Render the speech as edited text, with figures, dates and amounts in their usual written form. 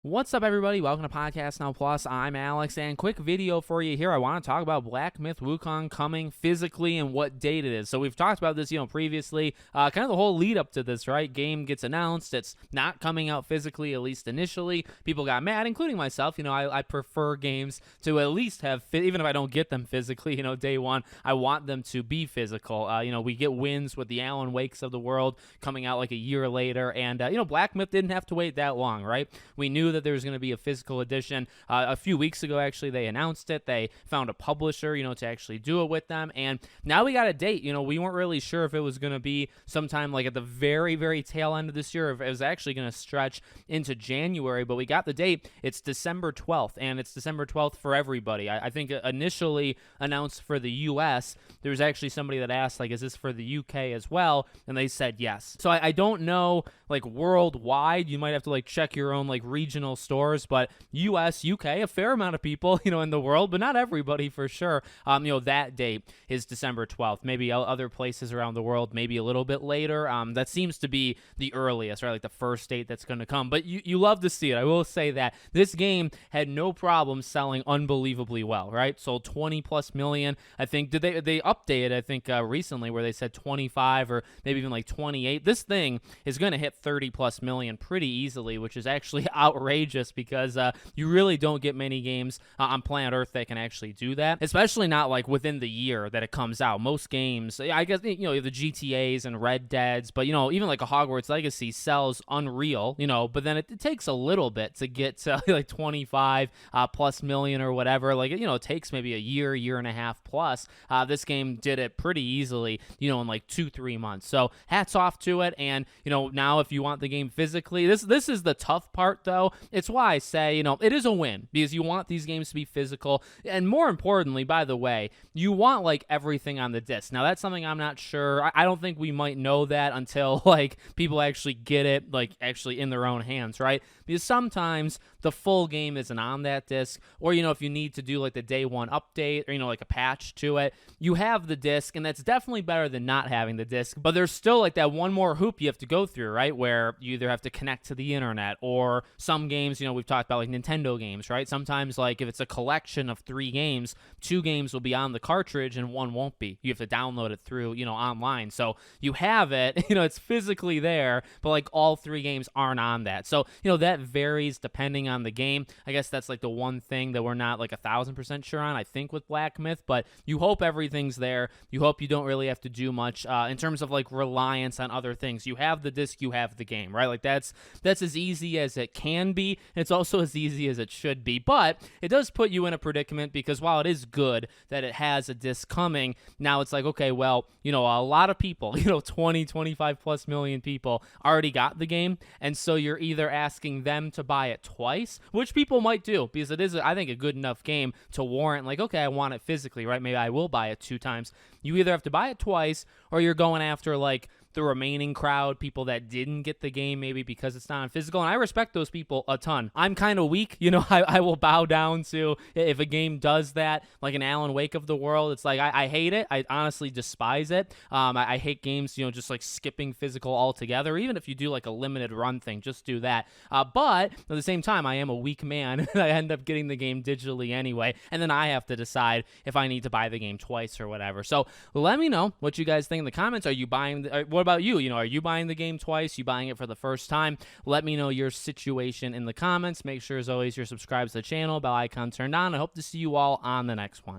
What's up, everybody? Welcome to Podcast Now Plus. I'm Alex, and quick video for you here. I want to talk about Black Myth Wukong coming physically and what date it is. So we've talked about this, previously, kind of the whole lead up to this, right? Game gets announced. It's not coming out physically, at least initially. People got mad, including myself. I prefer games to at least have, even if I don't get them physically, day one, I want them to be physical. We get wins with the Alan Wakes of the world coming out like a year later, and, Black Myth didn't have to wait that long, right? We knew that there was going to be a physical edition. A few weeks ago, actually, they announced it. They found a publisher, to actually do it with them. And now we got a date. We weren't really sure if it was going to be sometime like at the very, very tail end of this year, if it was actually going to stretch into January. But we got the date. It's December 12th, and it's December 12th for everybody. I think initially announced for the U.S., there was actually somebody that asked, like, is this for the U.K. as well? And they said yes. So I don't know, like, worldwide. You might have to, like, check your own, like, regional stores, but US, UK, a fair amount of people, in the world, but not everybody for sure. That date is December 12th. Maybe other places around the world, maybe a little bit later. That seems to be the earliest, right? Like the first date that's going to come. But you love to see it. I will say that this game had no problem selling unbelievably well, right? Sold 20 plus million. I think they updated, I think, recently where they said 25 or maybe even like 28. This thing is going to hit 30 plus million pretty easily, which is actually outrageous because you really don't get many games on planet Earth that can actually do that, especially not like within the year that it comes out. Most games, I guess, the GTAs and Red Deads, but even like a Hogwarts Legacy sells unreal, but then it takes a little bit to get to like 25 plus million or whatever. Like, it takes maybe a year and a half plus. This game did it pretty easily, in like 2-3 months. So hats off to it. And, now if you want the game physically, this is the tough part though. It's why I say, it is a win because you want these games to be physical. And more importantly, by the way, you want like everything on the disc. Now that's something I'm not sure. I don't think we might know that until like people actually get it, like actually in their own hands, right? Because sometimes the full game isn't on that disc, or, if you need to do like the day one update or, like a patch to it, you have the disc, and that's definitely better than not having the disc. But there's still like that one more hoop you have to go through, right? Where you either have to connect to the internet, or some games, we've talked about like Nintendo games, right? Sometimes like if it's a collection of 3 games, 2 games will be on the cartridge and 1 won't be. You have to download it through, online. So you have it, it's physically there, but like all 3 games aren't on that. So, that varies depending on the game. I guess that's like the one thing that we're not like 1,000% sure on, I think, with Black Myth, but you hope everything's there. You hope you don't really have to do much in terms of like reliance on other things. You have the disc, you have the game, right? Like that's as easy as it can be. It's also as easy as it should be, but it does put you in a predicament because while it is good that it has a disc coming, now it's like, okay, well, a lot of people, 20, 25 plus million people already got the game, and so you're either asking them to buy it twice, which people might do because it is, I think, a good enough game to warrant like, okay, I want it physically, right? Maybe I will buy it 2 times. You either have to buy it twice, or you're going after like the remaining crowd, people that didn't get the game maybe because it's not on physical, and I respect those people a ton. I'm kind of weak, I will bow down to if a game does that, like an Alan Wake of the world. It's like I hate it. I honestly despise it. I hate games, just like skipping physical altogether. Even if you do like a limited run thing, just do that. But at the same time, I am a weak man, and I end up getting the game digitally anyway, and then I have to decide if I need to buy the game twice or whatever. So let me know what you guys think in the comments. Are you buying what about you? Are you buying the game twice? You buying it for the first time? Let me know your situation in the comments. Make sure, as always, you're subscribed to the channel, bell icon turned on. I hope to see you all on the next one.